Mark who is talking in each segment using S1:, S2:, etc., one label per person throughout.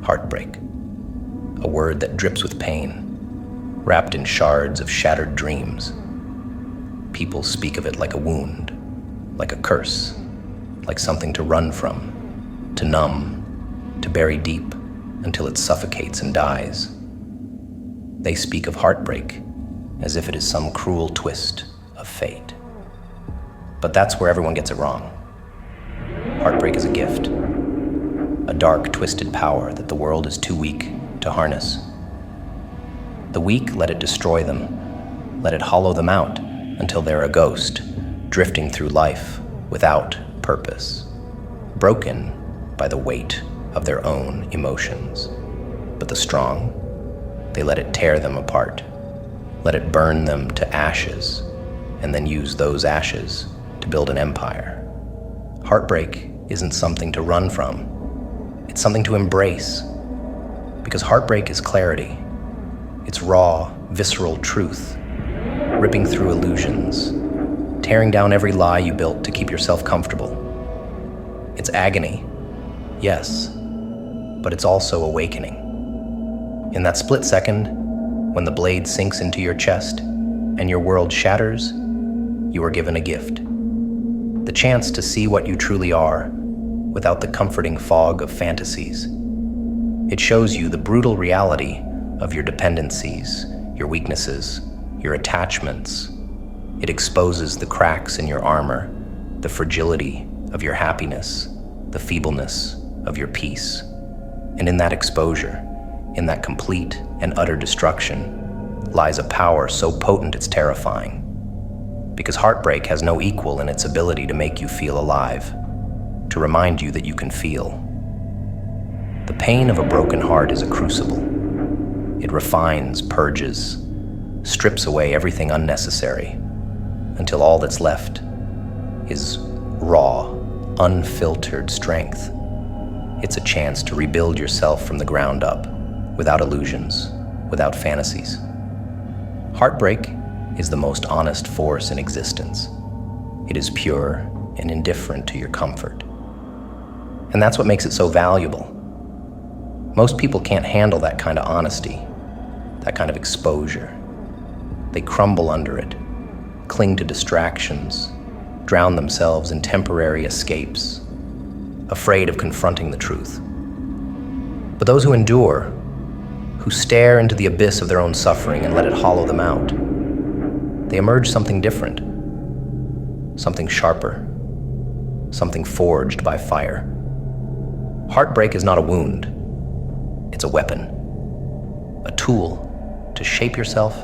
S1: Heartbreak, a word that drips with pain, wrapped in shards of shattered dreams. People speak of it like a wound, like a curse, like something to run from, to numb, to bury deep until it suffocates and dies. They speak of heartbreak as if it is some cruel twist of fate. But that's where everyone gets it wrong. Heartbreak is a gift, a dark, twisted power that the world is too weak to harness. The weak let it destroy them, let it hollow them out until they're a ghost, drifting through life without purpose, broken by the weight of their own emotions. But the strong, they let it tear them apart, let it burn them to ashes, and then use those ashes to build an empire. Heartbreak isn't something to run from, it's something to embrace, because heartbreak is clarity. It's raw, visceral truth, ripping through illusions, tearing down every lie you built to keep yourself comfortable. It's agony, yes, but it's also awakening. In that split second, when the blade sinks into your chest and your world shatters, you are given a gift. The chance to see what you truly are without the comforting fog of fantasies. It shows you the brutal reality of your dependencies, your weaknesses, your attachments. It exposes the cracks in your armor, the fragility of your happiness, the feebleness of your peace. And in that exposure, in that complete and utter destruction, lies a power so potent it's terrifying. Because heartbreak has no equal in its ability to make you feel alive, to remind you that you can feel. The pain of a broken heart is a crucible. It refines, purges, strips away everything unnecessary, until all that's left is raw, unfiltered strength. It's a chance to rebuild yourself from the ground up, without illusions, without fantasies. Heartbreak is the most honest force in existence. It is pure and indifferent to your comfort. And that's what makes it so valuable. Most people can't handle that kind of honesty, that kind of exposure. They crumble under it, cling to distractions, drown themselves in temporary escapes, afraid of confronting the truth. But those who endure, who stare into the abyss of their own suffering and let it hollow them out, they emerge something different, something sharper, something forged by fire. Heartbreak is not a wound, it's a weapon, a tool to shape yourself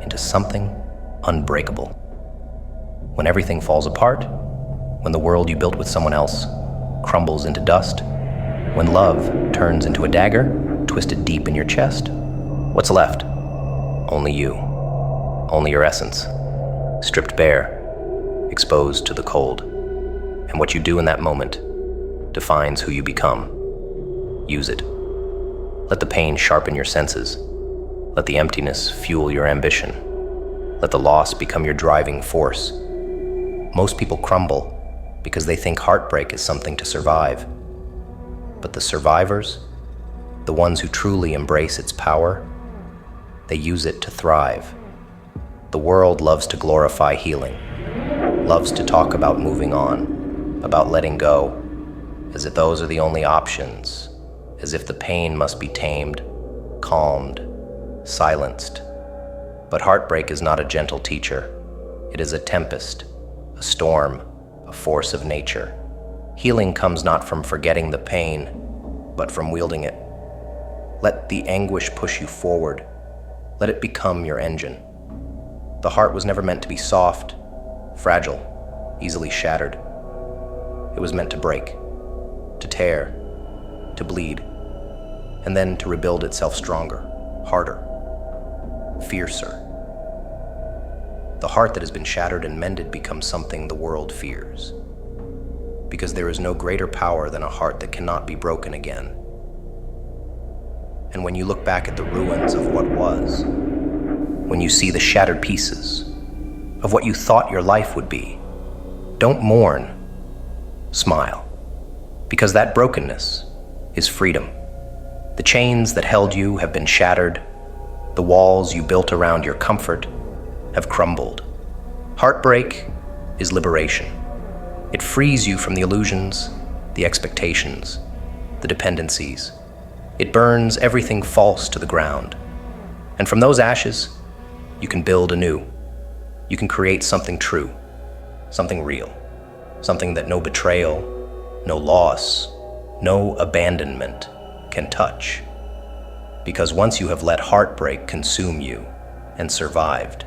S1: into something unbreakable. When everything falls apart, when the world you built with someone else crumbles into dust, when love turns into a dagger twisted deep in your chest, what's left? Only you. Only your essence, stripped bare, exposed to the cold. And what you do in that moment defines who you become. Use it. Let the pain sharpen your senses. Let the emptiness fuel your ambition. Let the loss become your driving force. Most people crumble because they think heartbreak is something to survive. But the survivors, the ones who truly embrace its power, they use it to thrive. The world loves to glorify healing, loves to talk about moving on, about letting go, as if those are the only options, as if the pain must be tamed, calmed, silenced. But heartbreak is not a gentle teacher. It is a tempest, a storm, a force of nature. Healing comes not from forgetting the pain, but from wielding it. Let the anguish push you forward. Let it become your engine. The heart was never meant to be soft, fragile, easily shattered. It was meant to break, to tear, to bleed, and then to rebuild itself stronger, harder, fiercer. The heart that has been shattered and mended becomes something the world fears, because there is no greater power than a heart that cannot be broken again. And when you look back at the ruins of what was, when you see the shattered pieces of what you thought your life would be, don't mourn, smile, because that brokenness is freedom. The chains that held you have been shattered. The walls you built around your comfort have crumbled. Heartbreak is liberation. It frees you from the illusions, the expectations, the dependencies. It burns everything false to the ground. And from those ashes, you can build anew. You can create something true, something real, something that no betrayal, no loss, no abandonment can touch. Because once you have let heartbreak consume you and survived,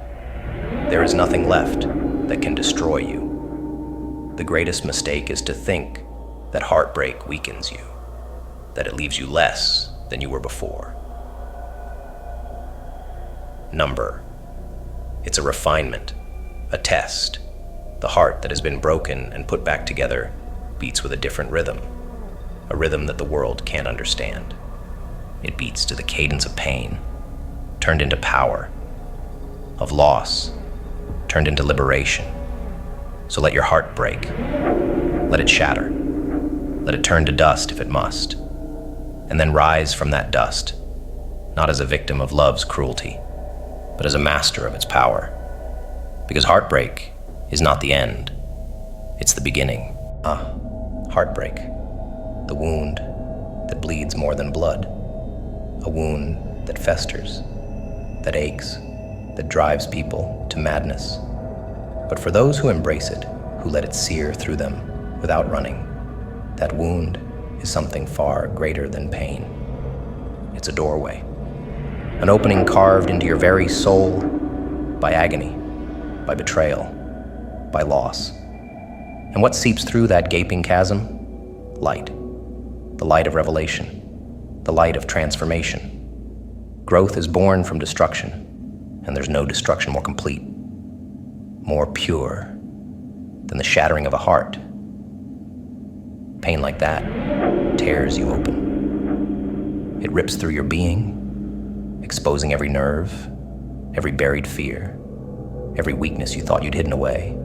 S1: there is nothing left that can destroy you. The greatest mistake is to think that heartbreak weakens you, that it leaves you less than you were before. Number. It's a refinement, a test. The heart that has been broken and put back together beats with a different rhythm, a rhythm that the world can't understand. It beats to the cadence of pain, turned into power, of loss, turned into liberation. So let your heart break. Let it shatter. Let it turn to dust if it must. And then rise from that dust, not as a victim of love's cruelty, but as a master of its power. Because heartbreak is not the end. It's the beginning. Heartbreak. The wound that bleeds more than blood. A wound that festers, that aches, that drives people to madness. But for those who embrace it, who let it sear through them without running, that wound is something far greater than pain. It's a doorway, an opening carved into your very soul by agony, by betrayal, by loss. And what seeps through that gaping chasm? Light. The light of revelation. The light of transformation. Growth is born from destruction, and there's no destruction more complete, more pure than the shattering of a heart. Pain like that tears you open. It rips through your being, exposing every nerve, every buried fear, every weakness you thought you'd hidden away.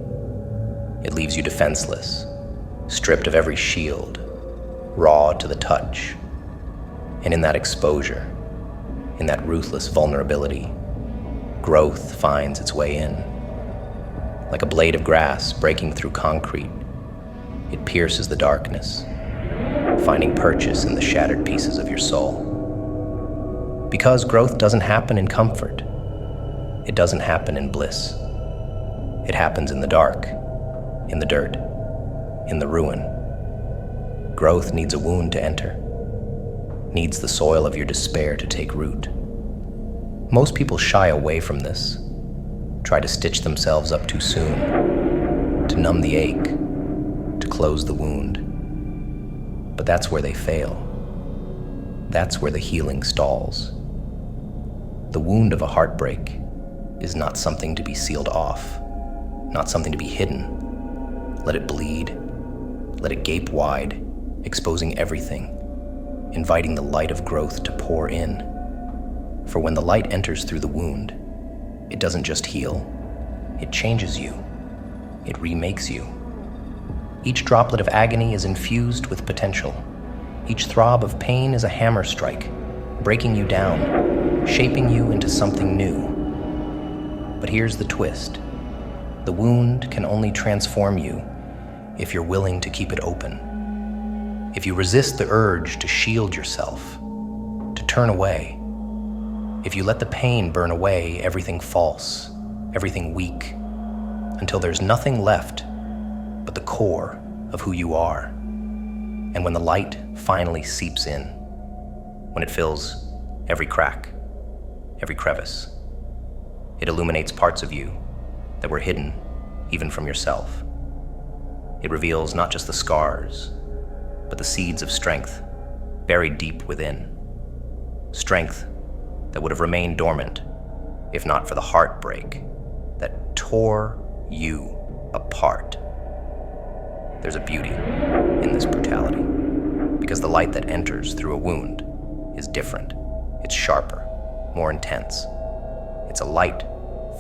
S1: It leaves you defenseless, stripped of every shield, raw to the touch. And in that exposure, in that ruthless vulnerability, growth finds its way in. Like a blade of grass breaking through concrete, it pierces the darkness, finding purchase in the shattered pieces of your soul. Because growth doesn't happen in comfort. It doesn't happen in bliss. It happens in the dark, in the dirt, in the ruin. Growth needs a wound to enter, needs the soil of your despair to take root. Most people shy away from this, try to stitch themselves up too soon, to numb the ache, to close the wound. But that's where they fail. That's where the healing stalls. The wound of a heartbreak is not something to be sealed off, not something to be hidden. Let it bleed, let it gape wide, exposing everything, inviting the light of growth to pour in. For when the light enters through the wound, it doesn't just heal, it changes you, it remakes you. Each droplet of agony is infused with potential. Each throb of pain is a hammer strike, breaking you down, shaping you into something new. But here's the twist. The wound can only transform you if you're willing to keep it open. If you resist the urge to shield yourself, to turn away. If you let the pain burn away everything false, everything weak, until there's nothing left but the core of who you are. And when the light finally seeps in, when it fills every crack, every crevice, it illuminates parts of you that were hidden even from yourself. It reveals not just the scars, but the seeds of strength buried deep within. Strength that would have remained dormant if not for the heartbreak that tore you apart. There's a beauty in this brutality, because the light that enters through a wound is different. It's sharper, more intense. It's a light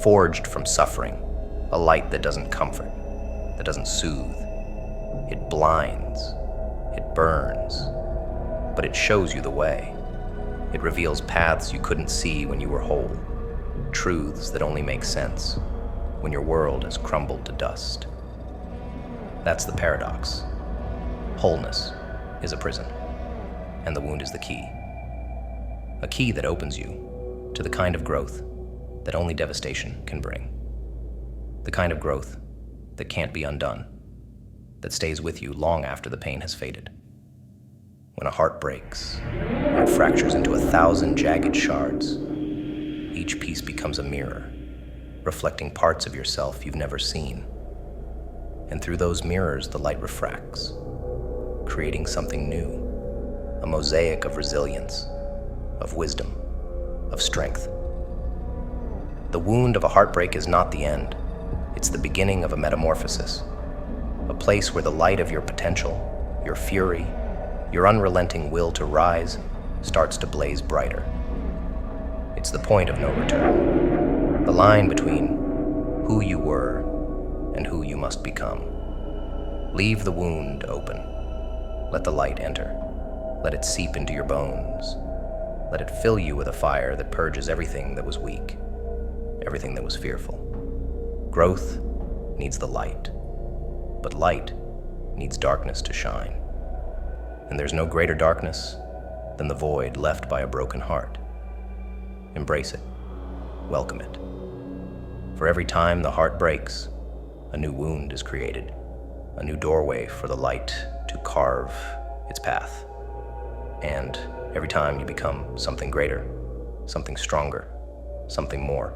S1: forged from suffering, a light that doesn't comfort, that doesn't soothe. It blinds, it burns, but it shows you the way. It reveals paths you couldn't see when you were whole, truths that only make sense when your world has crumbled to dust. That's the paradox. Wholeness is a prison, and the wound is the key. A key that opens you to the kind of growth that only devastation can bring. The kind of growth that can't be undone, that stays with you long after the pain has faded. When a heart breaks, it fractures into 1,000 jagged shards. Each piece becomes a mirror, reflecting parts of yourself you've never seen. And through those mirrors, the light refracts, creating something new, a mosaic of resilience, of wisdom, of strength. The wound of a heartbreak is not the end. It's the beginning of a metamorphosis, a place where the light of your potential, your fury, your unrelenting will to rise starts to blaze brighter. It's the point of no return, the line between who you were and who you must become. Leave the wound open. Let the light enter. Let it seep into your bones. Let it fill you with a fire that purges everything that was weak, everything that was fearful. Growth needs the light, but light needs darkness to shine. And there's no greater darkness than the void left by a broken heart. Embrace it. Welcome it. For every time the heart breaks, a new wound is created, a new doorway for the light to carve its path. And every time you become something greater, something stronger, something more,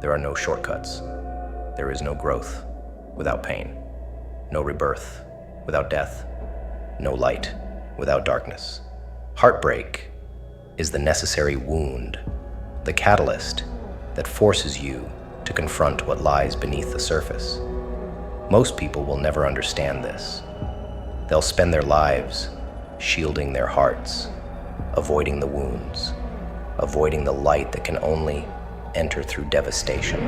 S1: there are no shortcuts. There is no growth without pain, no rebirth without death, no light without darkness. Heartbreak is the necessary wound, the catalyst that forces you to confront what lies beneath the surface. Most people will never understand this. They'll spend their lives shielding their hearts, avoiding the wounds, avoiding the light that can only enter through devastation.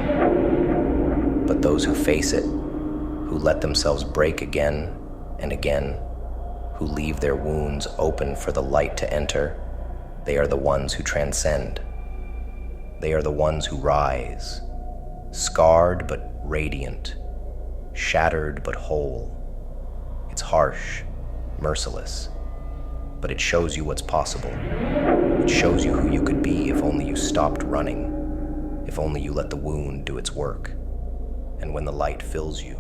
S1: But those who face it, who let themselves break again and again, who leave their wounds open for the light to enter, they are the ones who transcend. They are the ones who rise, scarred but radiant, shattered but whole. It's harsh, merciless, but it shows you what's possible. It shows you who you could be if only you stopped running, if only you let the wound do its work. And when the light fills you,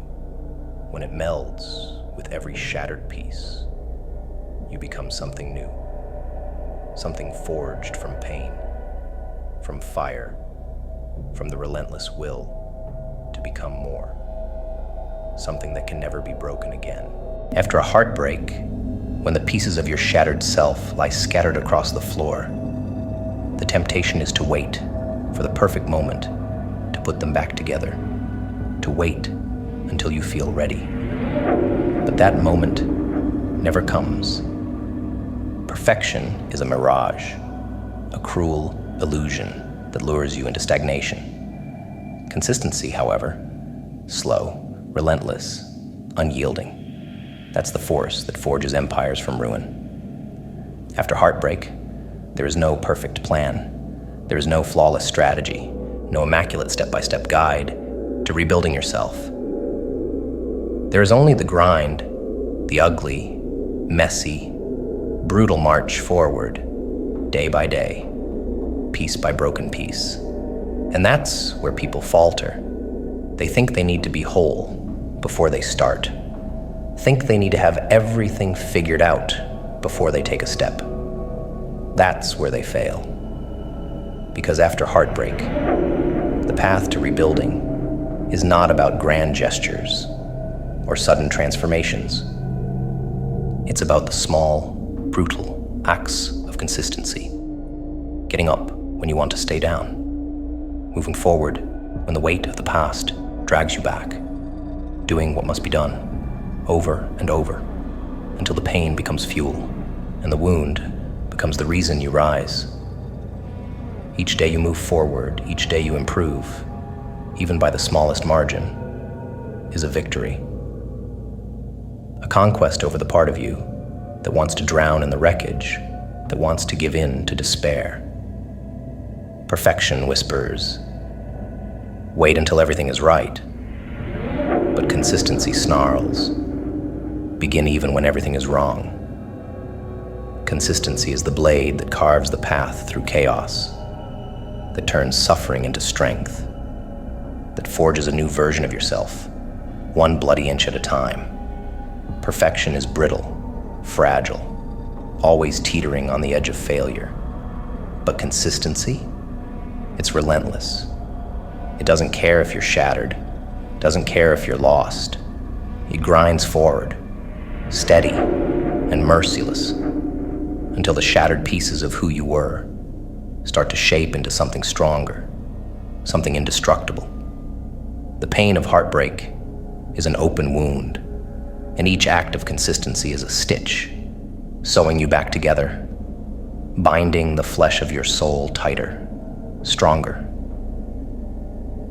S1: when it melds with every shattered piece, you become something new, something forged from pain, from fire, from the relentless will to become more, something that can never be broken again. After a heartbreak, when the pieces of your shattered self lie scattered across the floor, the temptation is to wait for the perfect moment to put them back together, to wait until you feel ready. But that moment never comes. Perfection is a mirage, a cruel illusion that lures you into stagnation. Consistency, however, slow, relentless, unyielding. That's the force that forges empires from ruin. After heartbreak, there is no perfect plan. There is no flawless strategy, no immaculate step-by-step guide to rebuilding yourself. There is only the grind, the ugly, messy, brutal march forward, day by day, piece by broken piece. And that's where people falter. They think they need to be whole before they start. Think they need to have everything figured out before they take a step. That's where they fail. Because after heartbreak, the path to rebuilding is not about grand gestures or sudden transformations. It's about the small, brutal acts of consistency. Getting up when you want to stay down. Moving forward when the weight of the past drags you back. Doing what must be done over and over until the pain becomes fuel and the wound becomes the reason you rise. Each day you move forward, each day you improve, even by the smallest margin, is a victory. A conquest over the part of you that wants to drown in the wreckage, that wants to give in to despair. Perfection whispers, wait until everything is right. But consistency snarls, begin even when everything is wrong. Consistency is the blade that carves the path through chaos, that turns suffering into strength, that forges a new version of yourself, one bloody inch at a time. Perfection is brittle, fragile, always teetering on the edge of failure. But consistency, it's relentless. It doesn't care if you're shattered, doesn't care if you're lost. It grinds forward, steady and merciless, until the shattered pieces of who you were start to shape into something stronger, something indestructible. The pain of heartbreak is an open wound, and each act of consistency is a stitch, sewing you back together, binding the flesh of your soul tighter, stronger.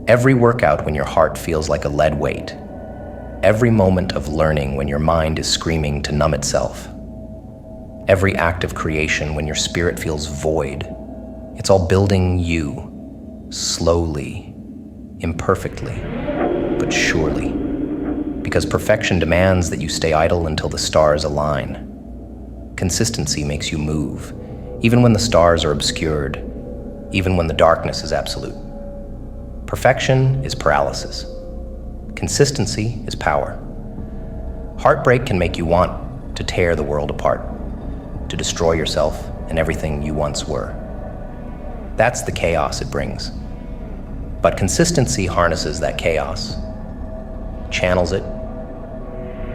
S1: Every workout when your heart feels like a lead weight, every moment of learning when your mind is screaming to numb itself, every act of creation when your spirit feels void, it's all building you, slowly, imperfectly, but surely. Because perfection demands that you stay idle until the stars align. Consistency makes you move, even when the stars are obscured, even when the darkness is absolute. Perfection is paralysis. Consistency is power. Heartbreak can make you want to tear the world apart, to destroy yourself and everything you once were. That's the chaos it brings. But consistency harnesses that chaos, channels it,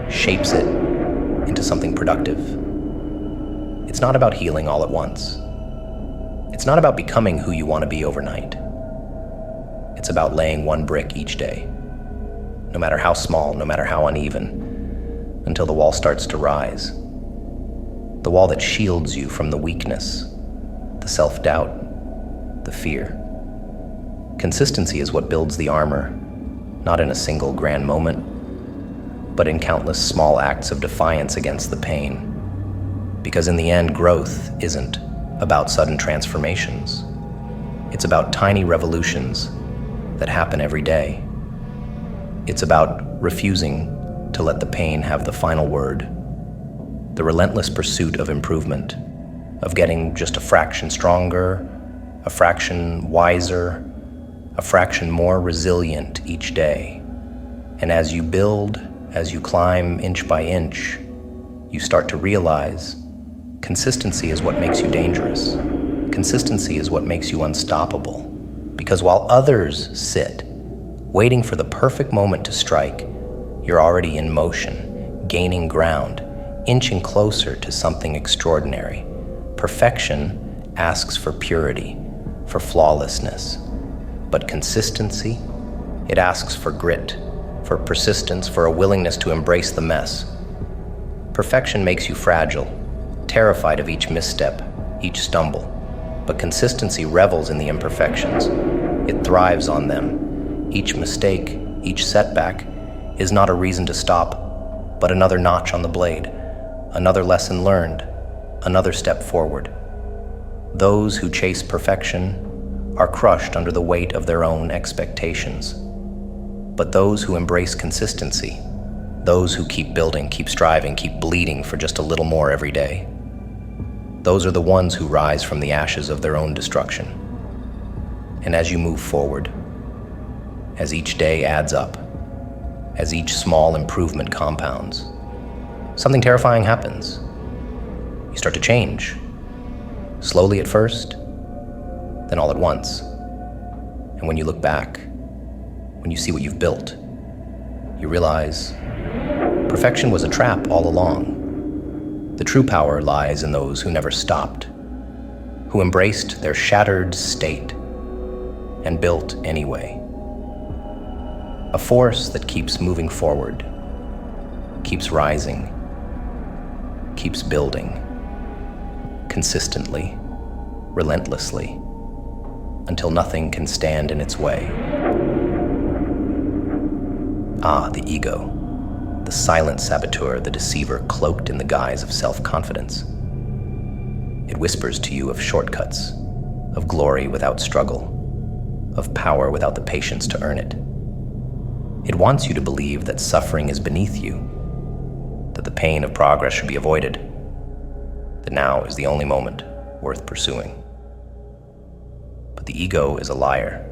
S1: shapes it into something productive. It's not about healing all at once. It's not about becoming who you want to be overnight. It's about laying one brick each day, no matter how small, no matter how uneven, until the wall starts to rise. The wall that shields you from the weakness, the self-doubt, the fear. Consistency is what builds the armor, not in a single grand moment, but in countless small acts of defiance against the pain. Because in the end, growth isn't about sudden transformations. It's about tiny revolutions that happen every day. It's about refusing to let the pain have the final word. The relentless pursuit of improvement, of getting just a fraction stronger, a fraction wiser, a fraction more resilient each day. And as you build, as you climb inch by inch, you start to realize consistency is what makes you dangerous. Consistency is what makes you unstoppable. Because while others sit, waiting for the perfect moment to strike, you're already in motion, gaining ground, inching closer to something extraordinary. Perfection asks for purity, for flawlessness. But consistency, it asks for grit, for persistence, for a willingness to embrace the mess. Perfection makes you fragile, terrified of each misstep, each stumble. But consistency revels in the imperfections. It thrives on them. Each mistake, each setback is not a reason to stop, but another notch on the blade, another lesson learned, another step forward. Those who chase perfection are crushed under the weight of their own expectations. But those who embrace consistency, those who keep building, keep striving, keep bleeding for just a little more every day, those are the ones who rise from the ashes of their own destruction. And as you move forward, as each day adds up, as each small improvement compounds, something terrifying happens. You start to change, slowly at first, then all at once. And when you look back, when you see what you've built, you realize perfection was a trap all along. The true power lies in those who never stopped, who embraced their shattered state and built anyway. A force that keeps moving forward, keeps rising, keeps building, consistently, relentlessly, until nothing can stand in its way. Ah, the ego. The silent saboteur, the deceiver cloaked in the guise of self-confidence. It whispers to you of shortcuts, of glory without struggle, of power without the patience to earn it. It wants you to believe that suffering is beneath you, that the pain of progress should be avoided, that now is the only moment worth pursuing. But the ego is a liar.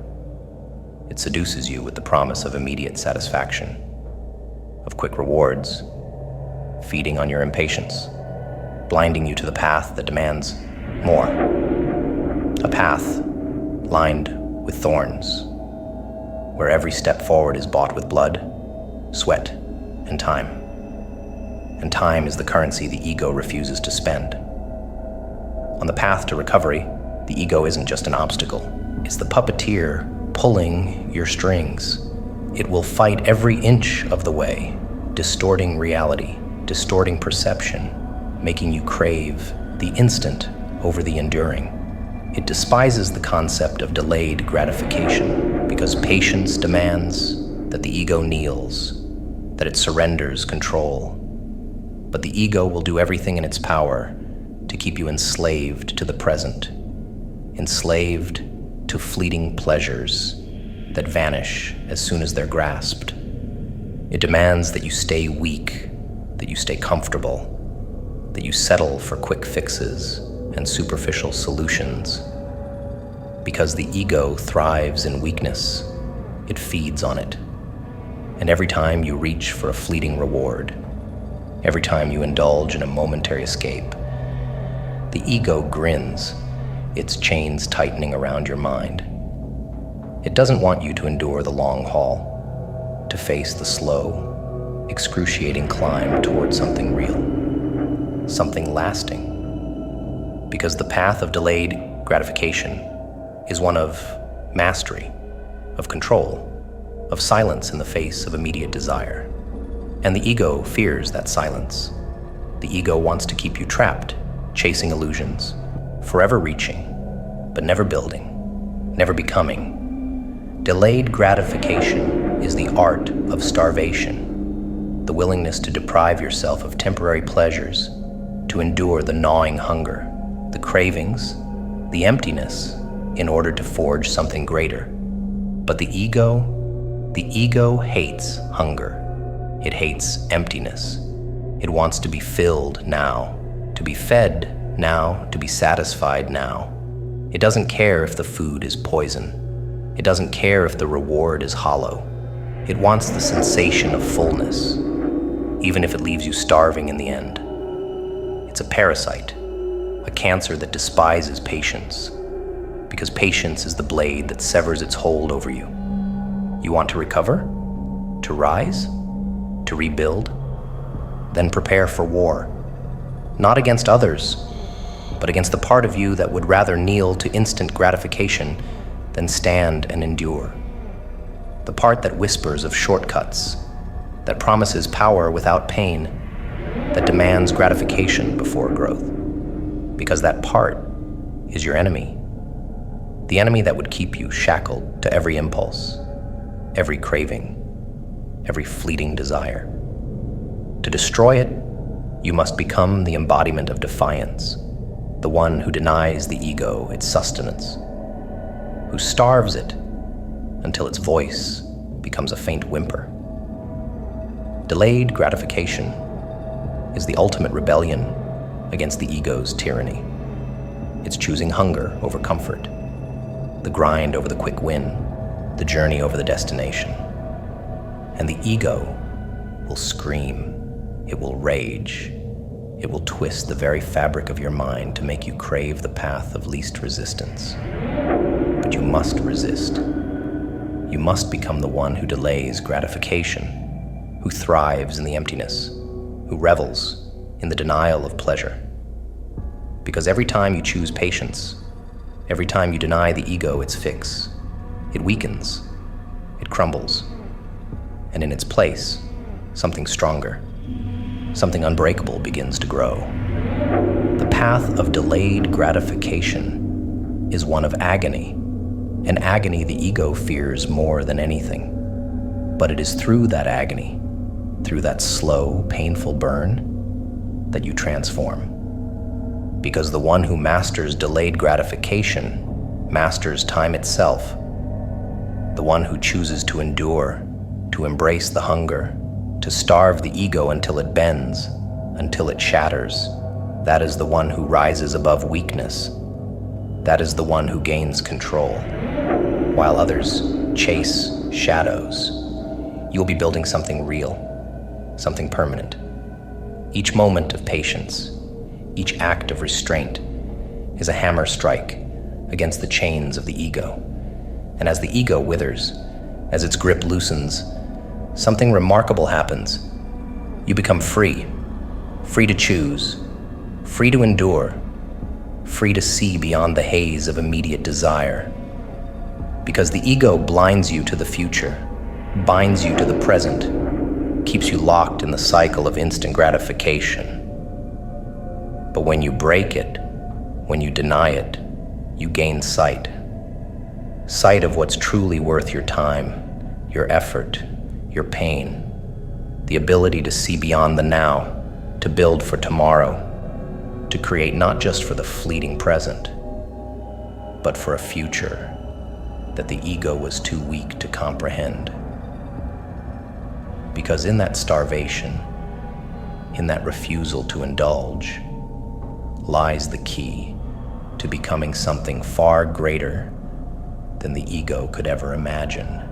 S1: It seduces you with the promise of immediate satisfaction, of quick rewards, feeding on your impatience, blinding you to the path that demands more. A path lined with thorns, where every step forward is bought with blood, sweat, and time. And time is the currency the ego refuses to spend. On the path to recovery, the ego isn't just an obstacle. It's the puppeteer pulling your strings. It will fight every inch of the way, distorting reality, distorting perception, making you crave the instant over the enduring. It despises the concept of delayed gratification because patience demands that the ego kneels, that it surrenders control. But the ego will do everything in its power to keep you enslaved to the present, enslaved to fleeting pleasures that vanish as soon as they're grasped. It demands that you stay weak, that you stay comfortable, that you settle for quick fixes and superficial solutions. Because the ego thrives in weakness, it feeds on it. And every time you reach for a fleeting reward, every time you indulge in a momentary escape, the ego grins, its chains tightening around your mind. It doesn't want you to endure the long haul, to face the slow, excruciating climb towards something real, something lasting. Because the path of delayed gratification is one of mastery, of control, of silence in the face of immediate desire. And the ego fears that silence. The ego wants to keep you trapped, chasing illusions, forever reaching, but never building, never becoming. Delayed gratification is the art of starvation, the willingness to deprive yourself of temporary pleasures, to endure the gnawing hunger, the cravings, the emptiness, in order to forge something greater. But the ego hates hunger. It hates emptiness. It wants to be filled now, to be fed now, to be satisfied now. It doesn't care if the food is poison. It doesn't care if the reward is hollow. It wants the sensation of fullness, even if it leaves you starving in the end. It's a parasite, a cancer that despises patience, because patience is the blade that severs its hold over you. You want to recover? To rise? To rebuild? Then prepare for war. Not against others, but against the part of you that would rather kneel to instant gratification than stand and endure. The part that whispers of shortcuts, that promises power without pain, that demands gratification before growth. Because that part is your enemy. The enemy that would keep you shackled to every impulse, every craving, every fleeting desire. To destroy it, you must become the embodiment of defiance, the one who denies the ego its sustenance, who starves it until its voice becomes a faint whimper. Delayed gratification is the ultimate rebellion against the ego's tyranny. It's choosing hunger over comfort, the grind over the quick win, the journey over the destination. And the ego will scream, it will rage, it will twist the very fabric of your mind to make you crave the path of least resistance. But you must resist. You must become the one who delays gratification, who thrives in the emptiness, who revels in the denial of pleasure. Because every time you choose patience, every time you deny the ego its fix, it weakens, it crumbles, and in its place, something stronger, something unbreakable begins to grow. The path of delayed gratification is one of agony, an agony the ego fears more than anything. But it is through that agony, through that slow, painful burn, that you transform. Because the one who masters delayed gratification masters time itself, the one who chooses to endure, to embrace the hunger, to starve the ego until it bends, until it shatters, that is the one who rises above weakness. That is the one who gains control. While others chase shadows, you'll be building something real, something permanent. Each moment of patience, each act of restraint is a hammer strike against the chains of the ego. And as the ego withers, as its grip loosens, something remarkable happens. You become free, free to choose, free to endure, free to see beyond the haze of immediate desire. Because the ego blinds you to the future, binds you to the present, keeps you locked in the cycle of instant gratification. But when you break it, when you deny it, you gain sight. Sight of what's truly worth your time, your effort, your pain. The ability to see beyond the now, to build for tomorrow, to create not just for the fleeting present, but for a future that the ego was too weak to comprehend. Because in that starvation, in that refusal to indulge, lies the key to becoming something far greater than the ego could ever imagine.